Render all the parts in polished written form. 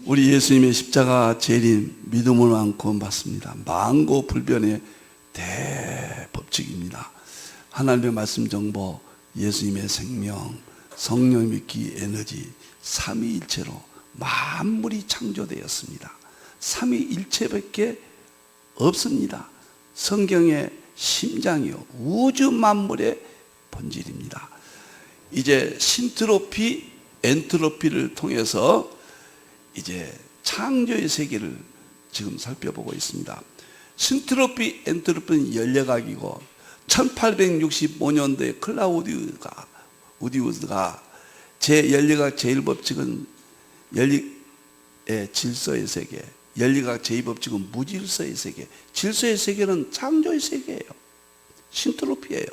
우리 예수님의 십자가 재림 믿음으로 안 구원받습니다. 만고불변의 대법칙입니다. 하나님의 말씀 정보, 예수님의 생명, 성령 믿기 에너지, 삼위일체로 만물이 창조되었습니다. 삼위일체밖에 없습니다. 성경의 심장이요 우주 만물의 본질입니다. 이제 신트로피, 엔트로피를 통해서 이제 창조의 세계를 지금 살펴보고 있습니다. 신트로피, 엔트로피는 열려각이고 1865년도에 클라우디우스가 제 열려각 제1법칙은 질서의 세계, 열려각 제2법칙은 무질서의 세계, 질서의 세계는 창조의 세계예요. 신트로피예요.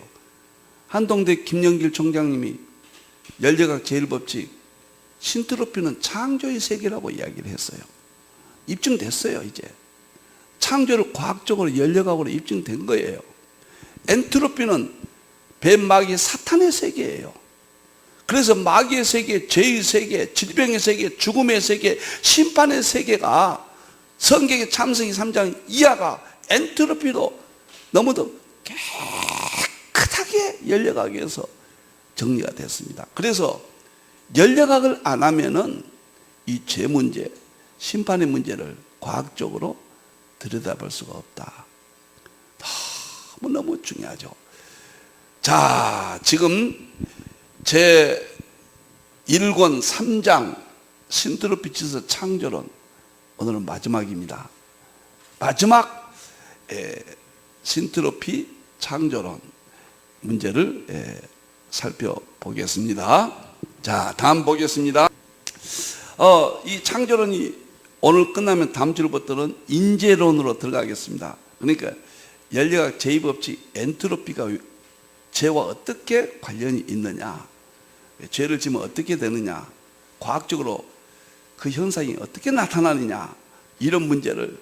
한동대 김영길 총장님이 열려각 제1법칙 신트로피는 창조의 세계라고 이야기를 했어요. 입증됐어요. 이제 창조를 과학적으로 열려각으로 입증된 거예요. 엔트로피는 뱀마귀 사탄의 세계예요. 그래서 마귀의 세계, 죄의 세계, 질병의 세계, 죽음의 세계, 심판의 세계가 성경의 창세기 3장 이하가 엔트로피로 너무도 깨끗하게 열려각에서 정리가 됐습니다. 그래서 열려각을 안 하면은 이 죄 문제, 심판의 문제를 과학적으로 들여다볼 수가 없다. 너무 중요하죠. 자, 지금 제 1권 3장 신트로피 질서 창조론, 오늘은 마지막입니다. 마지막 신트로피 창조론 문제를 살펴보겠습니다. 자, 다음 보겠습니다. 이 창조론이 오늘 끝나면 다음 주부터는 인재론으로 들어가겠습니다. 그러니까 열려각 제2법칙 엔트로피가 죄와 어떻게 관련이 있느냐, 죄를 지면 어떻게 되느냐, 과학적으로 그 현상이 어떻게 나타나느냐, 이런 문제를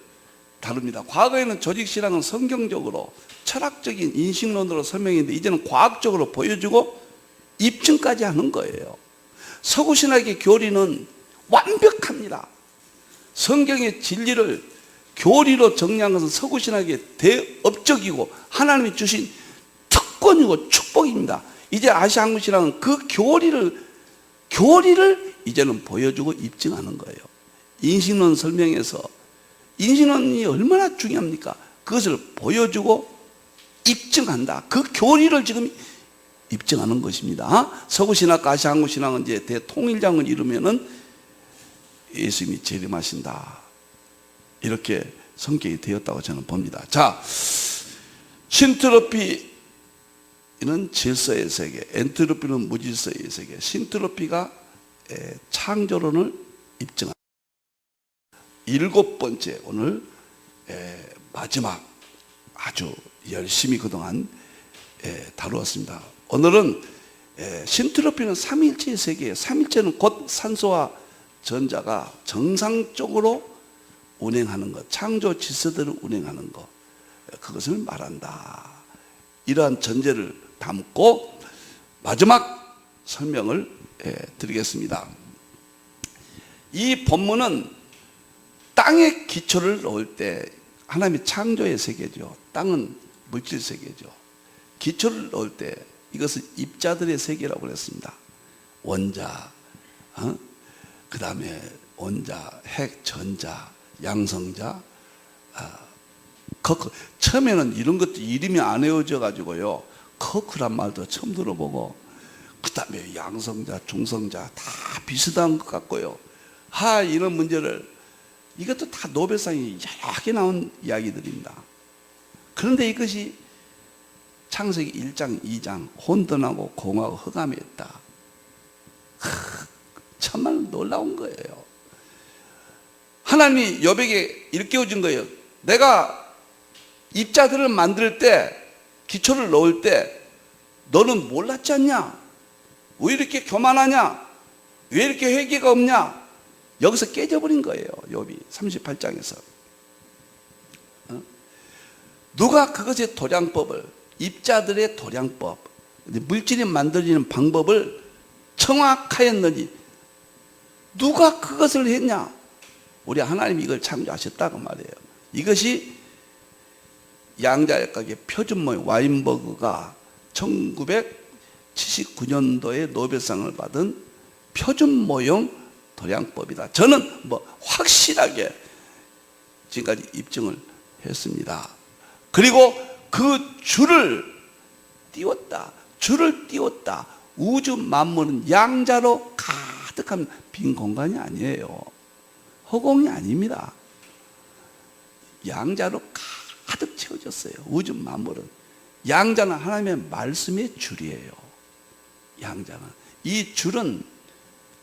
다룹니다. 과거에는 조직신앙은 성경적으로 철학적인 인식론으로 설명했는데 이제는 과학적으로 보여주고 입증까지 하는 거예요. 서구신학의 교리는 완벽합니다. 성경의 진리를 교리로 정리한 것은 서구신학의 대업적이고 하나님이 주신 특권이고 축복입니다. 이제 아시아한국신학은 그 교리를 이제는 보여주고 입증하는 거예요. 인식론 설명에서 인식론이 얼마나 중요합니까? 그것을 보여주고 입증한다. 그 교리를 지금 입증하는 것입니다. 서구신학과 아시아한국신학은 이제 대통일장을 이루면은 예수님이 재림하신다, 이렇게 성격이 되었다고 저는 봅니다. 자, 신트로피는 질서의 세계, 엔트로피는 무질서의 세계. 신트로피가 창조론을 입증합니다. 7번째, 오늘 마지막 아주 열심히 그동안 다루었습니다. 오늘은 신트로피는 삼위일체의 세계예요. 삼위일체는 곧 산소와 전자가 정상적으로 운행하는 것, 창조 질서대로 운행하는 것, 그것을 말한다. 이러한 전제를 담고 마지막 설명을 드리겠습니다. 이 본문은 땅에 기초를 놓을 때, 하나님의 창조의 세계죠. 땅은 물질 세계죠. 기초를 놓을 때 이것은 입자들의 세계라고 그랬습니다. 원자, 그 다음에 원자, 핵, 전자, 양성자, 커크. 처음에는 이런 것도 이름이 안 외워져 가지고요, 커크란 말도 처음 들어보고, 그 다음에 양성자, 중성자 다 비슷한 것 같고요. 이런 문제를, 이것도 다 노벨상이 여러 개 나온 이야기들입니다. 그런데 이것이 창세기 1장, 2장 혼돈하고 공하고 흑암에 있다. 정말 놀라운 거예요. 하나님이 욥에게 일깨워준 거예요. 내가 입자들을 만들 때, 기초를 놓을 때 너는 몰랐지 않냐? 왜 이렇게 교만하냐? 왜 이렇게 회개가 없냐? 여기서 깨져버린 거예요. 욥이 38장에서. 누가 그것의 도량법을, 입자들의 도량법, 물질이 만들어지는 방법을 정확하였느니 누가 그것을 했냐? 우리 하나님이 이걸 창조하셨다고 말이에요. 이것이 양자역학의 표준 모형 와인버그가 1979년도에 노벨상을 받은 표준 모형 도량법이다. 저는 확실하게 지금까지 입증을 했습니다. 그리고 그 줄을 띄웠다. 우주 만물은 양자로 가득한 빈 공간이 아니에요. 허공이 아닙니다. 양자로 가득 채워졌어요. 우주 만물은. 양자는 하나님의 말씀의 줄이에요. 양자는. 이 줄은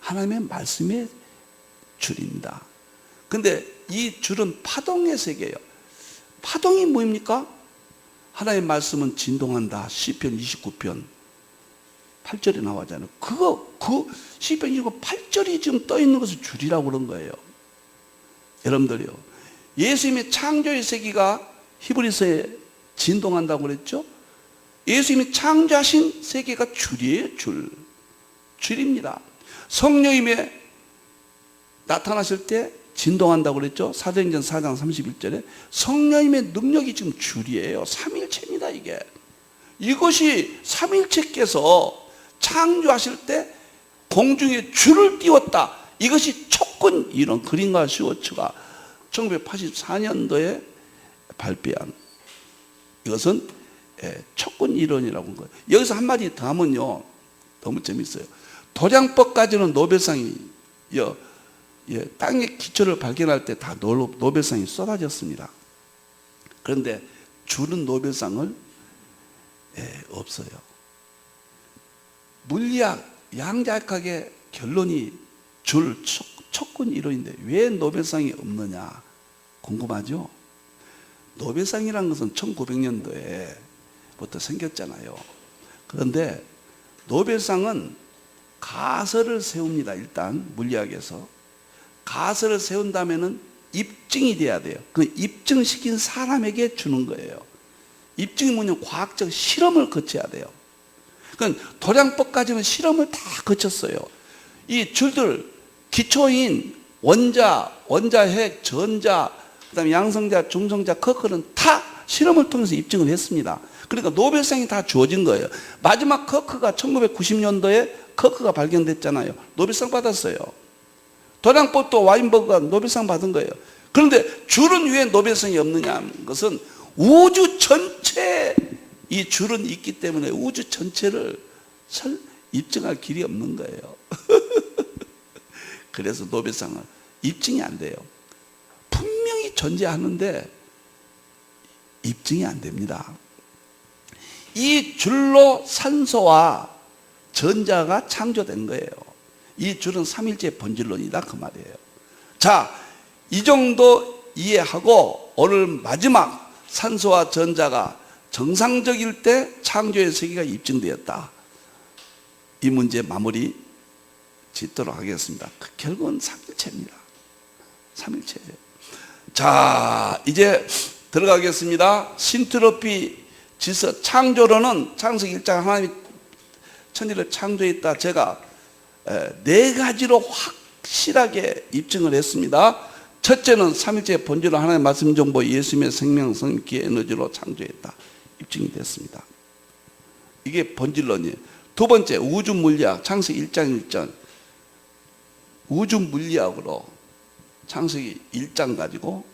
하나님의 말씀의 줄입니다. 근데 이 줄은 파동의 세계예요. 파동이 뭐입니까? 하나님의 말씀은 진동한다. 시편 29편 8절에 나와잖아요. 그 시편 29편 8절이 지금 떠 있는 것을 줄이라고 그런 거예요. 여러분들이요. 예수님의 창조의 세계가 히브리서에 진동한다고 그랬죠? 예수님이 창조하신 세계가 줄이에요, 줄입니다. 성령님의 나타나실 때 진동한다고 그랬죠? 사도행전 4장 31절에 성령님의 능력이 지금 줄이에요. 삼일체입니다, 이게. 이것이 삼일체께서 창조하실 때 공중에 줄을 띄웠다. 이것이 촉근 이론, 그린과 슈워츠가 1984년도에 발표한 이것은 촉근 이론이라고 한 거예요. 여기서 한마디 더 하면요, 너무 재밌어요. 도량법까지는 노벨상이 땅의 기초를 발견할 때 다 노벨상이 쏟아졌습니다. 그런데 줄은 노벨상을 없어요. 물리학, 양자역학의 결론이 촉근 이론인데 왜 노벨상이 없느냐 궁금하죠? 노벨상이라는 것은 1900년도에부터 생겼잖아요. 그런데 노벨상은 가설을 세웁니다. 일단 물리학에서 가설을 세운 다음에는 입증이 돼야 돼요. 그 입증시킨 사람에게 주는 거예요. 입증이 뭐냐면 과학적 실험을 거쳐야 돼요. 그러니까 도량법까지는 실험을 다 거쳤어요. 이 줄들 기초인 원자, 원자핵, 전자, 그다음에 양성자, 중성자, 커크는 다 실험을 통해서 입증을 했습니다. 그러니까 노벨상이 다 주어진 거예요. 마지막 커크가 1990년도에 커크가 발견됐잖아요. 노벨상 받았어요. 도량법도 와인버그가 노벨상 받은 거예요. 그런데 줄은 왜 노벨상이 없느냐 하는 것은 우주 전체 이 줄은 있기 때문에 우주 전체를 입증할 길이 없는 거예요. 그래서 노벨상은 입증이 안 돼요. 분명히 존재하는데 입증이 안 됩니다. 이 줄로 산소와 전자가 창조된 거예요. 이 줄은 삼일체 본질론이다 그 말이에요. 자, 이 정도 이해하고 오늘 마지막 산소와 전자가 정상적일 때 창조의 세계가 입증되었다. 이 문제 마무리 짓도록 하겠습니다. 그 결국은 삼일체입니다. 삼일체예요. 자, 이제 들어가겠습니다. 신트로피 질서 창조론은 창세기 1장 하나님이 천지를 창조했다. 제가 4가지로 확실하게 입증을 했습니다. 첫째는 삼일체의 본질로 하나님의 말씀 정보 예수님의 생명, 성령, 기의 에너지로 창조했다. 입증이 됐습니다. 이게 본질론이에요. 두 번째, 우주 물리학, 창세기 1장 1절. 우주 물리학으로 창세기 1장 가지고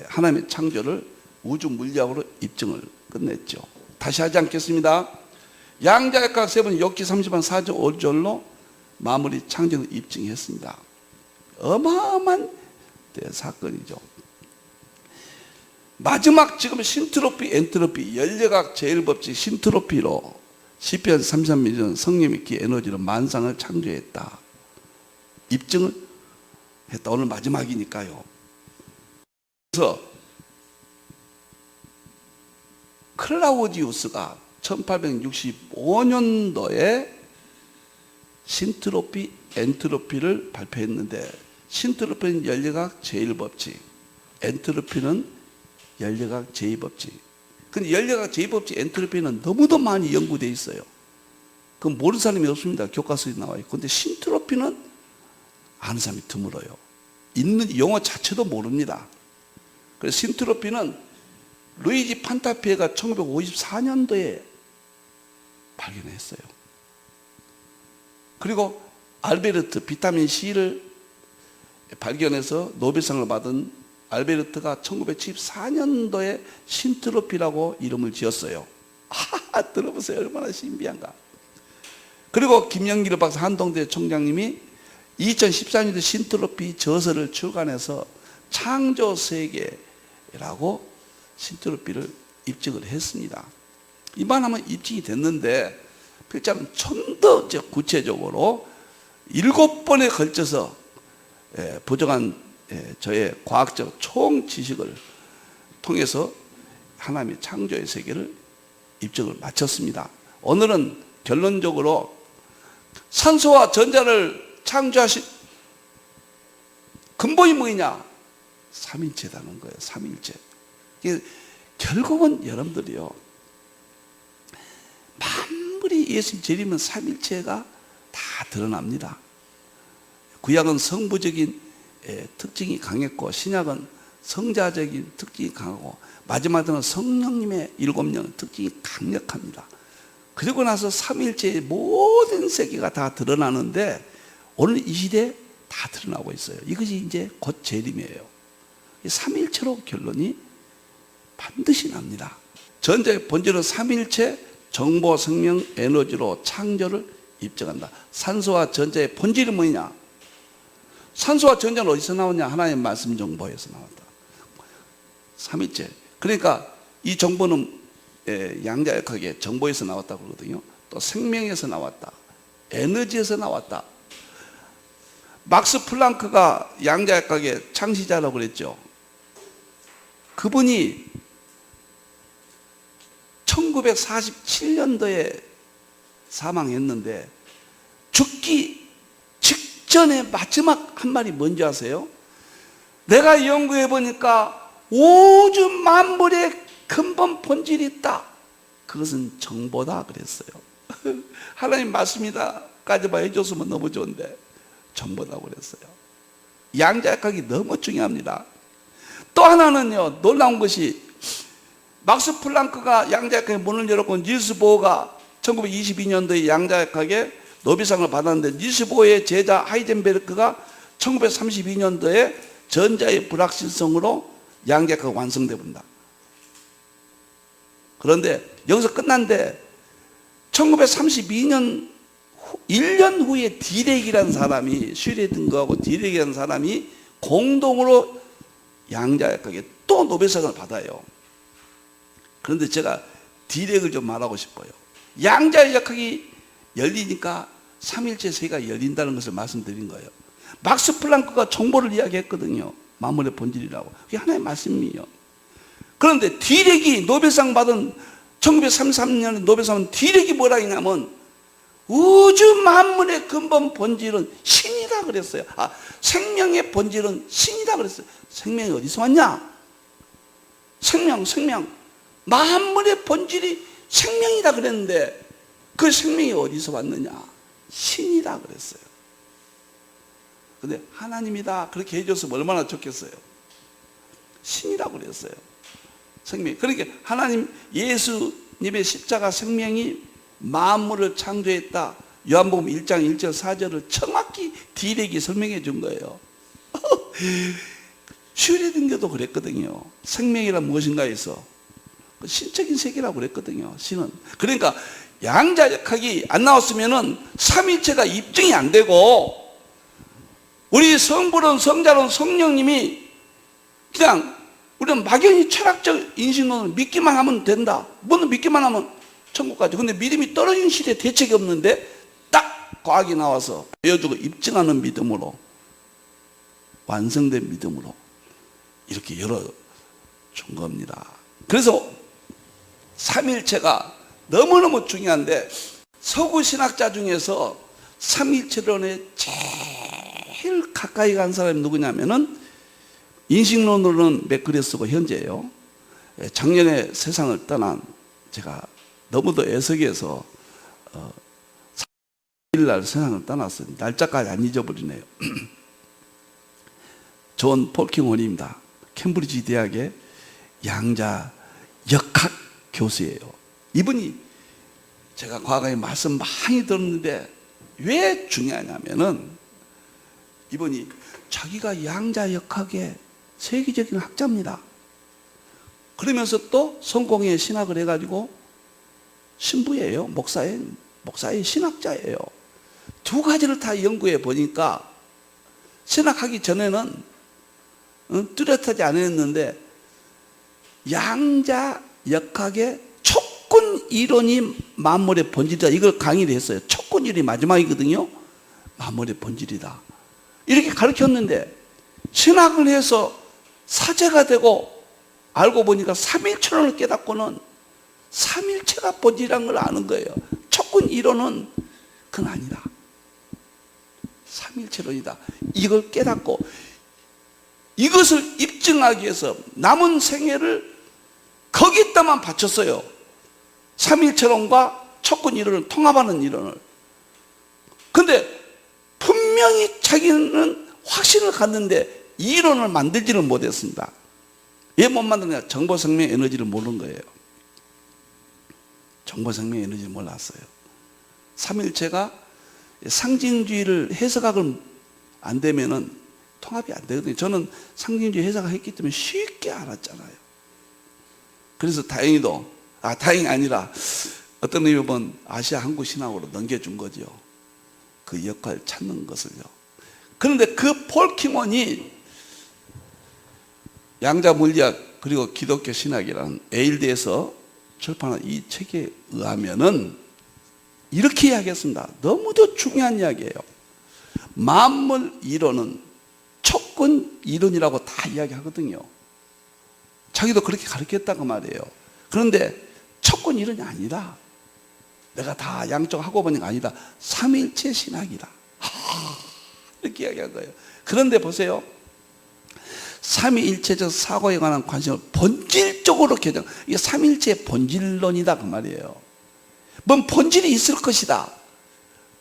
하나님의 창조를 우주 물리학으로 입증을 끝냈죠. 다시 하지 않겠습니다. 양자역학 세번 욥기 30장 4절 5절로 마무리 창조를 입증했습니다. 어마어마한 사건이죠. 마지막 지금 신트로피, 엔트로피, 연력학 제일법칙 신트로피로 시편 33편 성령의 기 에너지로 만상을 창조했다. 입증을 했다. 오늘 마지막이니까요. 그래서 클라우디우스가 1865년도에 신트로피, 엔트로피를 발표했는데 신트로피는 연력학 제1법칙, 엔트로피는 연력학 제2법칙. 근데 연력학 제2법칙, 엔트로피는 너무도 많이 연구되어 있어요. 그건 모르는 사람이 없습니다. 교과서에 나와 있고. 근데 신트로피는 아는 사람이 드물어요. 있는 용어 자체도 모릅니다. 그래서 신트로피는 루이지 판타피에가 1954년도에 발견했어요. 그리고 알베르트 비타민 C를 발견해서 노벨상을 받은 알베르트가 1974년도에 신트로피라고 이름을 지었어요. 들어보세요. 얼마나 신비한가. 그리고 김영길 박사 한동대 총장님이 2014년도 신트로피 저서를 출간해서 창조세계라고 신트로피를 입증을 했습니다. 이만하면 입증이 됐는데 필자는 좀 더 구체적으로 7번에 걸쳐서 부족한 저의 과학적 총 지식을 통해서 하나님의 창조의 세계를 입증을 마쳤습니다. 오늘은 결론적으로 산소와 전자를 창조하신 근본이 뭐냐? 삼일체라는 거예요. 삼일체. 결국은 여러분들이요, 만물이 예수님 재림은 삼일체가 다 드러납니다. 구약은 성부적인 특징이 강했고 신약은 성자적인 특징이 강하고 마지막에는 성령님의 7명 특징이 강력합니다. 그리고 나서 삼일체의 모든 세계가 다 드러나는데 오늘 이 시대에 다 드러나고 있어요. 이것이 이제 곧 재림이에요. 삼일체로 결론이 반드시 납니다. 전자의 본질은 삼일체, 정보, 생명, 에너지로 창조를 입증한다. 산소와 전자의 본질이 뭐냐? 산소와 전자는 어디서 나오냐? 하나님의 말씀 정보에서 나왔다. 삼일체. 그러니까 이 정보는 양자역학의 정보에서 나왔다고 그러거든요. 또 생명에서 나왔다. 에너지에서 나왔다. 막스 플랑크가 양자역학의 창시자라고 그랬죠. 그분이 1947년도에 사망했는데 죽기 직전에 마지막 한 말이 뭔지 아세요? 내가 연구해 보니까 우주 만물의 근본 본질이 있다. 그것은 정보다 그랬어요. 하나님 말씀이다까지만 해줬으면 너무 좋은데 정보다고 그랬어요. 양자역학이 너무 중요합니다. 또 하나는요, 놀라운 것이 막스 플랑크가 양자역학의 문을 열었고 닐스 보어가 1922년도에 양자역학의 노벨상을 받았는데 닐스 보어의 제자 하이젠베르크가 1932년도에 전자의 불확실성으로 양자역학이 완성돼 본다. 그런데 여기서 끝난데 1932년 1년 후에 디렉이라는 사람이 슈레딩거하고 디렉이라는 사람이 공동으로 양자역학에 또 노벨상을 받아요. 그런데 제가 디렉을 좀 말하고 싶어요. 양자역학이 열리니까 삼일체 세계가 열린다는 것을 말씀드린 거예요. 막스 플랑크가 정보를 이야기했거든요. 만물의 본질이라고. 그게 하나의 말씀이에요. 그런데 디렉이 노벨상 받은 1933년에 노벨상은 디렉이 뭐라 했냐면 우주 만물의 근본 본질은 신이다 그랬어요. 생명의 본질은 신이다 그랬어요. 생명이 어디서 왔냐? 생명. 만물의 본질이 생명이다 그랬는데 그 생명이 어디서 왔느냐? 신이다 그랬어요. 근데 하나님이다 그렇게 해줬으면 얼마나 좋겠어요. 신이라고 그랬어요. 생명. 그러니까 하나님 예수님의 십자가 생명이 만물을 창조했다. 요한복음 1장 1절 4절을 정확히 디렉이 설명해 준 거예요. 슈레딩거도 그랬거든요. 생명이란 무엇인가 해서 신적인 세계라고 그랬거든요. 신은. 그러니까 양자역학이 안 나왔으면은 삼일체가 입증이 안 되고 우리 성부론, 성자론, 성령님이 그냥 우리는 막연히 철학적 인식론을 믿기만 하면 된다. 뭐는 믿기만 하면 천국 가죠. 근데 믿음이 떨어진 시대에 대책이 없는데 딱 과학이 나와서 보여주고 입증하는 믿음으로 완성된 믿음으로 이렇게 열어준 겁니다. 그래서 삼일체가 너무너무 중요한데 서구 신학자 중에서 삼일체론에 제일 가까이 간 사람이 누구냐면은 인식론으로는 맥그레스고 현재예요. 작년에 세상을 떠난 제가 너무도 애석해서 3일 날 세상을 떠났어요. 날짜까지 안 잊어버리네요. 존 폴킹원입니다. 캠브리지 대학의 양자 역학 교수예요. 이분이 제가 과거에 말씀 많이 들었는데 왜 중요하냐면은 이분이 자기가 양자 역학의 세계적인 학자입니다. 그러면서 또 성공회 신학을 해가지고 신부예요. 목사의 신학자예요. 두 가지를 다 연구해 보니까 신학하기 전에는 뚜렷하지 않았는데 양자 역학의 촉군 이론이 만물의 본질이다. 이걸 강의를 했어요. 촉군 이론이 마지막이거든요. 만물의 본질이다. 이렇게 가르쳤는데 신학을 해서 사제가 되고 알고 보니까 삼일천원을 깨닫고는 삼일체가 본질이라는 걸 아는 거예요. 촉군 이론은 그건 아니다. 삼일체론이다. 이걸 깨닫고 이것을 입증하기 위해서 남은 생애를 거기에다만 바쳤어요. 삼일체론과 촉군 이론을 통합하는 이론을. 근데 분명히 자기는 확신을 갖는데 이론을 만들지는 못했습니다. 왜 못 만드냐? 정보생명 에너지를 모르는 거예요. 정보생명 에너지를 몰랐어요. 삼일체가 상징주의를 해석학을 안 되면은 통합이 안 되거든요. 저는 상징주의 해석을 했기 때문에 쉽게 알았잖아요. 그래서 다행이 아니라 어떤 의미 보면 아시아 한국 신학으로 넘겨준 거죠. 그 역할을 찾는 것을요. 그런데 그 폴킹원이 양자 물리학 그리고 기독교 신학이라는 에일대에서 출판한 이 책에 의하면은 이렇게 이야기했습니다. 너무도 중요한 이야기예요. 만물 이론은 촉군 이론이라고 다 이야기하거든요. 자기도 그렇게 가르쳤다고 말이에요. 그런데 촉군 이론이 아니라 내가 다 양쪽 하고 보니까 아니다. 삼일체 신학이다. 이렇게 이야기한 거예요. 그런데 보세요. 삼위일체적 사고에 관한 관심을 본질적으로 개정. 이게 삼일체의 본질론이다 그 말이에요. 뭔 본질이 있을 것이다.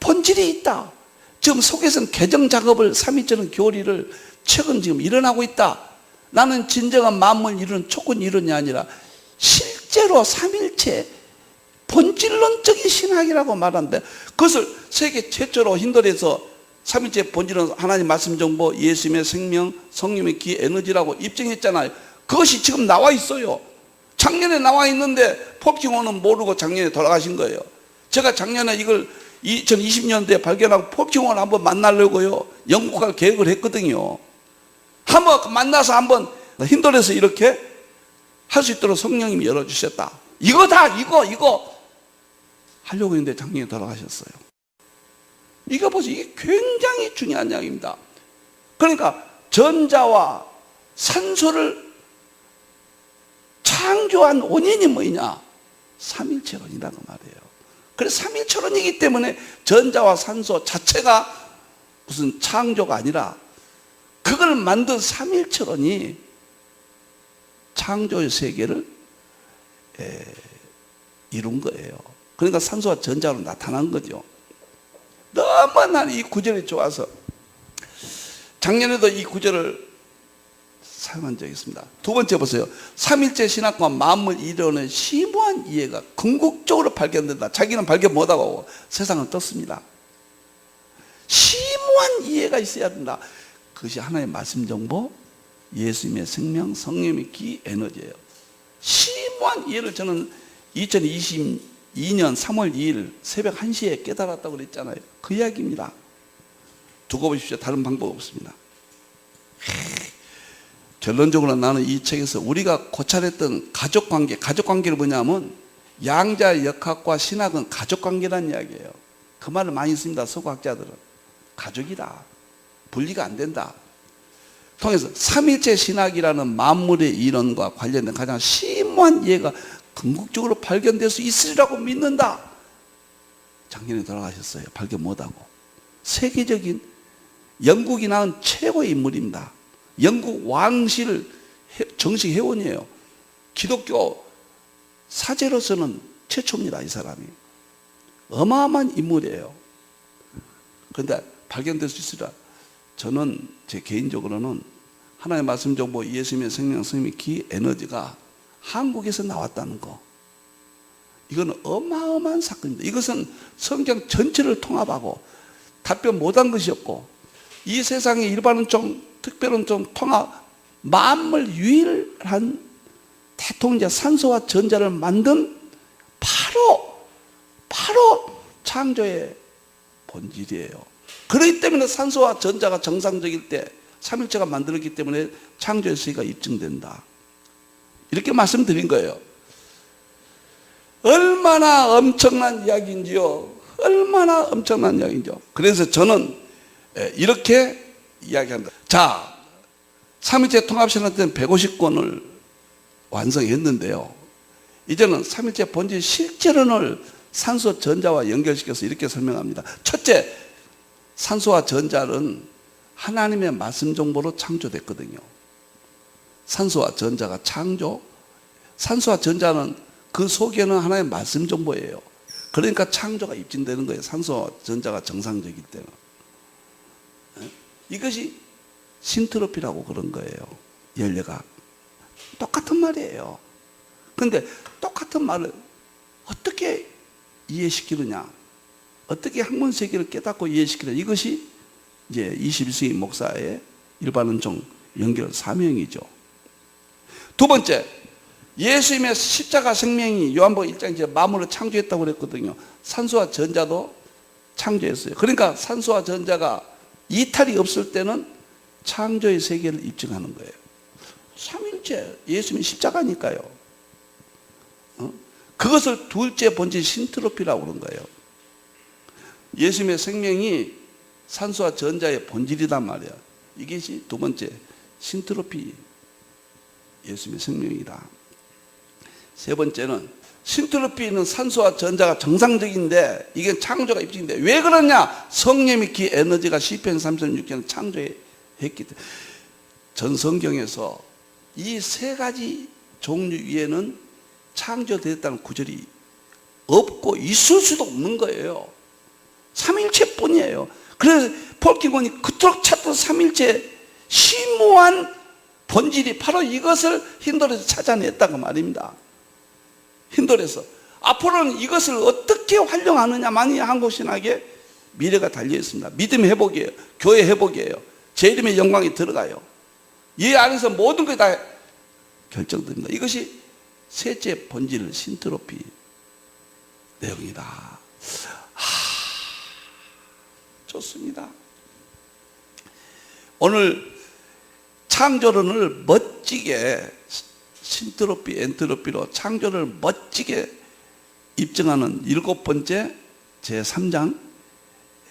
본질이 있다. 지금 속에서는 개정 작업을 삼위체는 교리를 최근 지금 일어나고 있다. 나는 진정한 만물 이론, 촉군 이론이 아니라 실제로 삼일체 본질론적인 신학이라고 말하는데 그것을 세계 최초로 힌두에서 삼일체 본질은 하나님 말씀 정보, 예수님의 생명, 성령의 기, 에너지라고 입증했잖아요. 그것이 지금 나와 있어요. 작년에 나와 있는데 폴킹원은 모르고 작년에 돌아가신 거예요. 제가 작년에 이걸 2020년도에 발견하고 폴킹원을 한번 만나려고요. 영국 갈 계획을 했거든요. 한번 만나서 한번 힌두에서 이렇게 할 수 있도록 성령님이 열어주셨다. 이거다, 이거 하려고 했는데 작년에 돌아가셨어요. 이거 보세요. 이게 굉장히 중요한 이야기입니다. 그러니까 전자와 산소를 창조한 원인이 뭐냐? 삼일체론이라고 말이에요. 그래서 삼일체론이기 때문에 전자와 산소 자체가 무슨 창조가 아니라 그걸 만든 삼일체론이 창조의 세계를 이룬 거예요. 그러니까 산소와 전자로 나타난 거죠. 너무 나는 이 구절이 좋아서 작년에도 이 구절을 사용한 적이 있습니다. 두 번째 보세요. 삼일체 신학과 만물 이론의 심오한 이해가 궁극적으로 발견된다. 자기는 발견 못하고 세상을 떴습니다. 심오한 이해가 있어야 된다. 그것이 하나의 말씀 정보, 예수님의 생명, 성령의 기, 에너지예요. 심오한 이해를 저는 2022년 3월 2일 새벽 1시에 깨달았다고 그랬잖아요. 그 이야기입니다. 두고 보십시오. 다른 방법 없습니다. 결론적으로 나는 이 책에서 우리가 고찰했던 가족관계를 뭐냐면 양자 역학과 신학은 가족관계라는 이야기예요. 그 말을 많이 씁니다. 서구학자들은. 가족이다. 분리가 안 된다. 통해서 삼일체 신학이라는 만물의 이론과 관련된 가장 심오한 이해가 궁극적으로 발견될 수 있으리라고 믿는다. 작년에 돌아가셨어요. 발견 못하고. 세계적인 영국이 낳은 최고의 인물입니다. 영국 왕실 정식 회원이에요. 기독교 사제로서는 최초입니다. 이 사람이. 어마어마한 인물이에요. 그런데 발견될 수 있으리라. 저는 제 개인적으로는 하나님의 말씀 정보, 예수님의 생명, 성님의 기, 에너지가 한국에서 나왔다는 거. 이건 어마어마한 사건입니다. 이것은 성경 전체를 통합하고 답변 못한 것이었고, 이 세상의 일반론적, 특별론적 통합, 만물 유일한 대통령 산소와 전자를 만든 바로 창조의 본질이에요. 그렇기 때문에 산소와 전자가 정상적일 때 삼일체가 만들었기 때문에 창조의 세계가 입증된다. 이렇게 말씀드린 거예요. 얼마나 엄청난 이야기인지요. 얼마나 엄청난 이야기인지요. 그래서 저는 이렇게 이야기한다. 자, 삼일체 통합신학 때는 150권을 완성했는데요. 이제는 삼일체 본질 실제론을 산소 전자와 연결시켜서 이렇게 설명합니다. 첫째, 산소와 전자는 하나님의 말씀 정보로 창조됐거든요. 산소와 전자가 산소와 전자는 그 속에는 하나님의 말씀 정보예요. 그러니까 창조가 입증되는 거예요. 산소와 전자가 정상적일 때는. 이것이 신트로피라고 그런 거예요. 연례가. 똑같은 말이에요. 그런데 똑같은 말을 어떻게 이해시키느냐, 어떻게 학문 세계를 깨닫고 이해시키느냐, 이것이 이제 21세기 목사의 일반론적 연결 사명이죠. 두 번째, 예수님의 십자가 생명이 요한복음 1장 이제 만물을 창조했다고 그랬거든요. 산소와 전자도 창조했어요. 그러니까 산소와 전자가 이탈이 없을 때는 창조의 세계를 입증하는 거예요. 삼일체, 예수님이 십자가니까요. 그것을 둘째 본질 신트로피라고 그런 거예요. 예수님의 생명이 산소와 전자의 본질이란 말이야. 이것이 두 번째 신트로피, 예수님의 생명이다. 세 번째는 신트로피는 산소와 전자가 정상적인데 이게 창조가 입증인데 왜 그러냐? 성령의 기 에너지가 시편 36편 창조했기 때문에. 전 성경에서 이 세 가지 종류 위에는 창조되었다는 구절이 없고 있을 수도 없는 거예요. 삼일체뿐이에요. 그래서 폴키곤이 그토록 찾던 삼일체 심오한 본질이 바로 이것을 힌돌에서 찾아냈다고 말입니다. 힌돌에서 앞으로는 이것을 어떻게 활용하느냐만이 한국신학의 미래가 달려 있습니다. 믿음 회복이에요. 교회 회복이에요. 제 이름의 영광이 들어가요. 이 안에서 모든 것이 다 결정됩니다. 이것이 셋째 본질 신트로피 내용이다. 좋습니다. 오늘 창조론을 멋지게 신트로피, 엔트로피로 창조를 멋지게 입증하는 7번째 제3장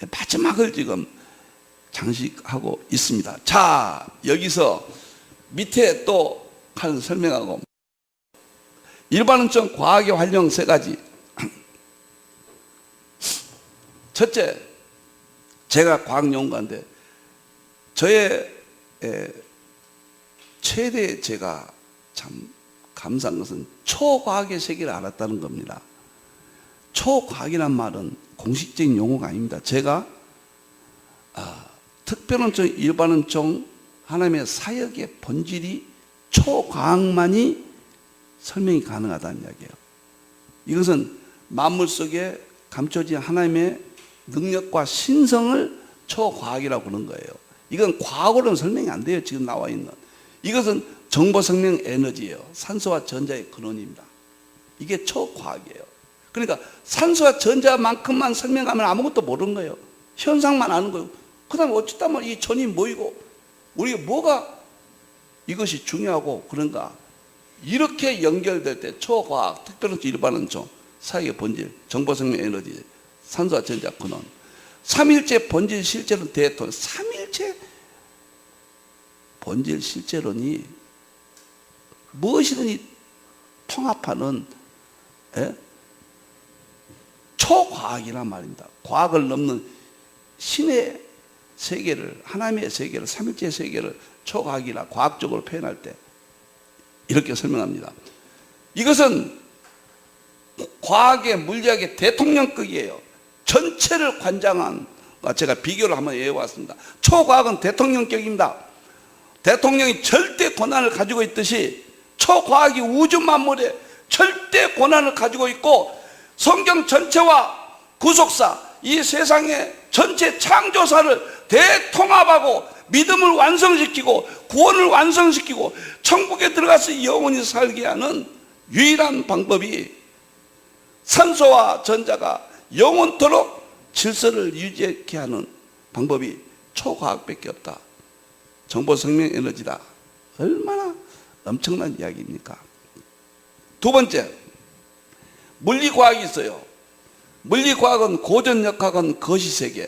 마지막을 지금 장식하고 있습니다. 자, 여기서 밑에 또 한 설명하고, 일반론적 과학의 활용 세 가지. 첫째, 제가 과학연구가인데 저의 최대 제가 참 감사한 것은 초과학의 세계를 알았다는 겁니다. 초과학이란 말은 공식적인 용어가 아닙니다. 제가 특별론적, 일반론적 하나님의 사역의 본질이 초과학만이 설명이 가능하다는 이야기예요. 이것은 만물 속에 감춰진 하나님의 능력과 신성을 초과학이라고 그러는 거예요. 이건 과학으로는 설명이 안 돼요. 지금 나와 있는. 이것은 정보, 생명, 에너지예요. 산소와 전자의 근원입니다. 이게 초과학이에요. 그러니까 산소와 전자만큼만 설명하면 아무것도 모르는 거예요. 현상만 아는 거예요. 그 다음에 어쩌다 이 전이 모이고 우리가 뭐가 이것이 중요하고 그런가. 이렇게 연결될 때 초과학, 특별론적, 일반론적, 사역의 본질, 정보, 생명, 에너지, 산소와 전자 근원. 삼일체 본질 실제론 대통령. 삼일체 본질 실제론이 무엇이든지 통합하는 초과학이란 말입니다. 과학을 넘는 신의 세계를, 하나님의 세계를, 삼일체 세계를 초과학이나 과학적으로 표현할 때 이렇게 설명합니다. 이것은 과학의, 물리학의 대통령급이에요. 전체를 관장한, 제가 비교를 한번 해왔습니다. 초과학은 대통령격입니다. 대통령이 절대 권한을 가지고 있듯이 초과학이 우주 만물에 절대 권한을 가지고 있고 성경 전체와 구속사, 이 세상의 전체 창조사를 대통합하고 믿음을 완성시키고 구원을 완성시키고 천국에 들어가서 영원히 살게 하는 유일한 방법이 산소와 전자가 영원토록 질서를 유지하게 하는 방법이 초과학밖에 없다. 정보생명에너지다. 얼마나 엄청난 이야기입니까? 두 번째, 물리과학이 있어요. 물리과학은 고전역학은 거시세계,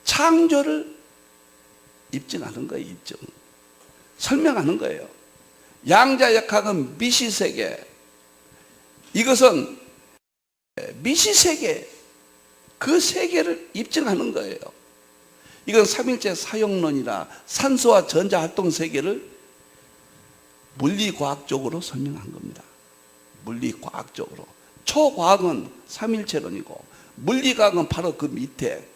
창조를 입증하는 거예요. 입증, 설명하는 거예요. 양자역학은 미시세계, 이것은 미시세계, 그 세계를 입증하는 거예요. 이건 삼일체 사용론이라 산소와 전자 활동 세계를 물리과학적으로 설명한 겁니다. 물리과학적으로. 초과학은 삼일체론이고 물리과학은 바로 그 밑에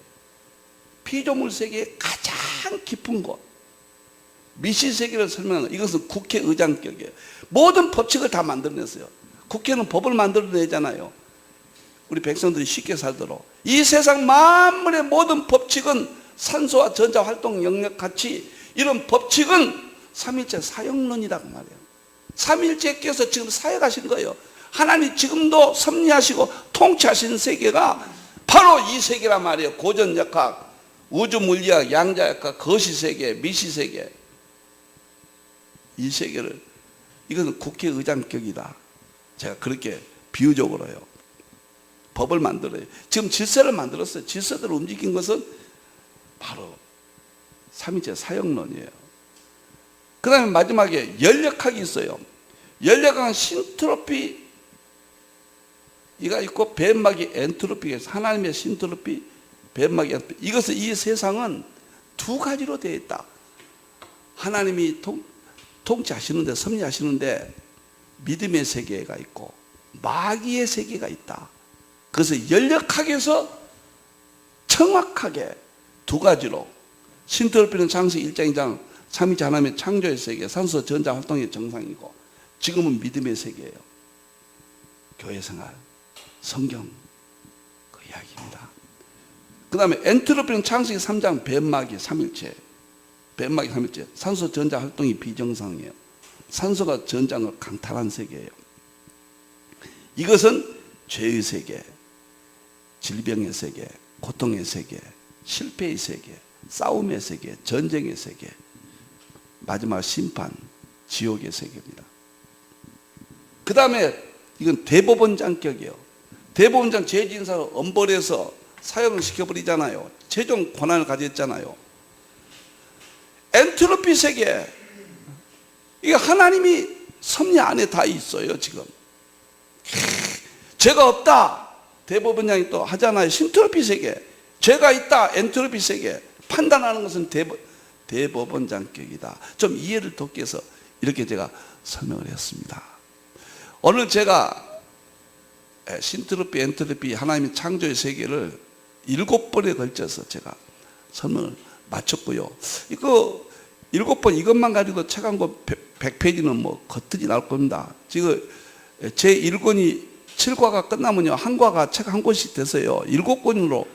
피조물 세계의 가장 깊은 곳, 미시세계를 설명하는, 이것은 국회의장격이에요. 모든 법칙을 다 만들어냈어요. 국회는 법을 만들어내잖아요. 우리 백성들이 쉽게 살도록. 이 세상 만물의 모든 법칙은 산소와 전자 활동 영역 같이 이런 법칙은 삼일체 사용론이라고 말해요. 삼일체께서 지금 사역하신 거예요. 하나님 지금도 섭리하시고 통치하시는 세계가 바로 이 세계란 말이에요. 고전역학, 우주물리학, 양자역학, 거시세계, 미시세계, 이 세계를, 이것은 국회의장격이다. 제가 그렇게 비유적으로요. 법을 만들어요. 지금 질서를 만들었어요. 질서들을 움직인 것은 바로 삼일체 사용론이에요. 그 다음에 마지막에 연력학이 있어요. 연력학은 신트로피 이가 있고 벤막이 엔트로피가 있어요. 하나님의 신트로피, 벤막이 엔트로피. 이것은, 이 세상은 두 가지로 되어 있다. 하나님이 통치하시는데, 섭리하시는데 믿음의 세계가 있고 마귀의 세계가 있다. 그래서 연력학에서 정확하게 두 가지로, 신트로피는 창세기 1장 2장 삼위체 하나님의 창조의 세계, 산소 전자 활동의 정상이고, 지금은 믿음의 세계예요. 교회 생활, 성경 그 이야기입니다. 그 다음에 엔트로피는 창세기 3장 뱀막이 삼일체, 뱀막이 삼일체, 산소 전자 활동이 비정상이에요. 산소가 전장을 강탈한 세계예요. 이것은 죄의 세계, 질병의 세계, 고통의 세계, 실패의 세계, 싸움의 세계, 전쟁의 세계, 마지막 심판, 지옥의 세계입니다. 그 다음에 이건 대법원장격이에요. 대법원장 죄 지은 사람 엄벌해서 사형을 시켜버리잖아요. 최종 권한을 가졌잖아요. 엔트로피 세계, 이게 하나님이 섭리 안에 다 있어요. 지금 죄가 없다, 대법원장이 또 하잖아요. 신트로피 세계, 죄가 있다, 엔트로피 세계, 판단하는 것은 대법원장격이다. 좀 이해를 돕기 위해서 이렇게 제가 설명을 했습니다. 오늘 제가 신트로피, 엔트로피, 하나님의 창조의 세계를 7번에 걸쳐서 제가 설명을 마쳤고요. 이거 7번 이것만 가지고 책 한 권 100페이지는 뭐 겉들이 나올 겁니다. 지금 제 1권이 7과가 끝나면요, 한 과가 책 한 권씩 돼서요, 7권으로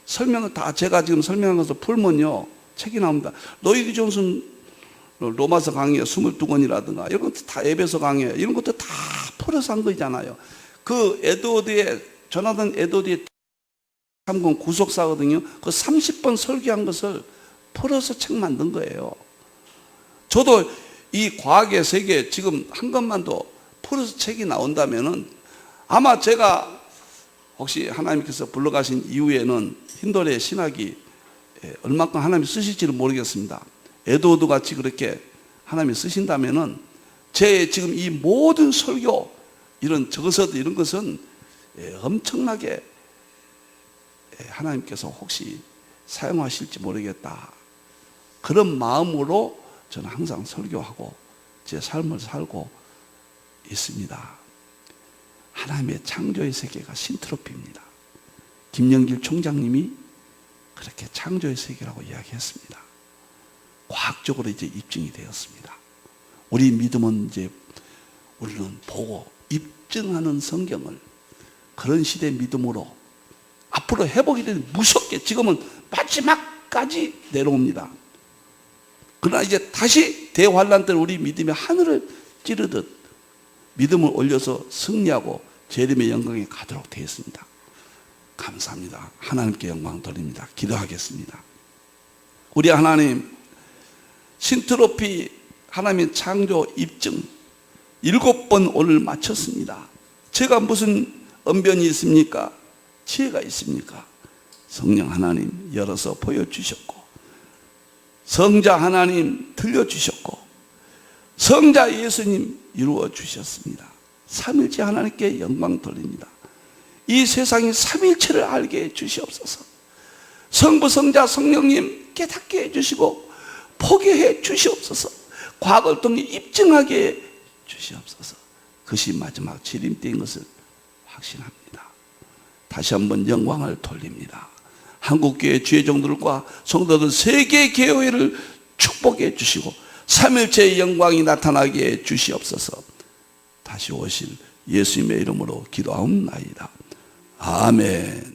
설명을 다 제가 지금 설명한 것을 풀면요, 책이 나옵니다. 로이드 존슨 로마서 강의 22권이라든가 이런 것도 다 에베소 강의, 이런 것도 다 풀어서 한 거잖아요. 그 에드워드의, 조나단 에드워드의 3권 구속사거든요. 그 30번 설교한 것을 풀어서 책 만든 거예요. 저도 이 과학의 세계 지금 한 것만도 풀어서 책이 나온다면은 아마 제가 혹시 하나님께서 불러가신 이후에는 힌도의 신학이 얼마큼 하나님이 쓰실지는 모르겠습니다. 에드워드 같이 그렇게 하나님이 쓰신다면은 제 지금 이 모든 설교, 이런 저서들, 이런 것은 엄청나게 하나님께서 혹시 사용하실지 모르겠다. 그런 마음으로 저는 항상 설교하고 제 삶을 살고 있습니다. 하나님의 창조의 세계가 신트로피입니다. 김영길 총장님이 그렇게 창조의 세계라고 이야기했습니다. 과학 과학적으로 이제 입증이 되었습니다. 우리 믿음은 이제 우리는 보고 입증하는 성경을 그런 시대 믿음으로 앞으로 회복이 되는 무섭게 지금은 마지막까지 내려옵니다. 그러나 이제 다시 대환란 때는 우리 믿음이 하늘을 찌르듯 믿음을 올려서 승리하고 재림의 영광에 가도록 되어 있습니다. 감사합니다. 하나님께 영광 돌립니다. 기도하겠습니다. 우리 하나님, 신트로피 하나님의 창조 입증 7번 오늘 마쳤습니다. 제가 무슨 언변이 있습니까? 지혜가 있습니까? 성령 하나님 열어서 보여주셨고, 성자 하나님 들려주셨고, 성자 예수님 이루어 주셨습니다. 삼일체 하나님께 영광 돌립니다. 이 세상이 삼일체를 알게 해 주시옵소서. 성부, 성자, 성령님 깨닫게 해 주시고 포기해 주시옵소서. 과거를 통해 입증하게 해 주시옵소서. 그것이 마지막 재림 때인 것을 확신합니다. 다시 한번 영광을 돌립니다. 한국교회 주의종들과 성도들 세계 교회를 축복해 주시고 삼일체의 영광이 나타나게 해 주시옵소서. 다시 오실 예수님의 이름으로 기도하옵나이다. 아멘.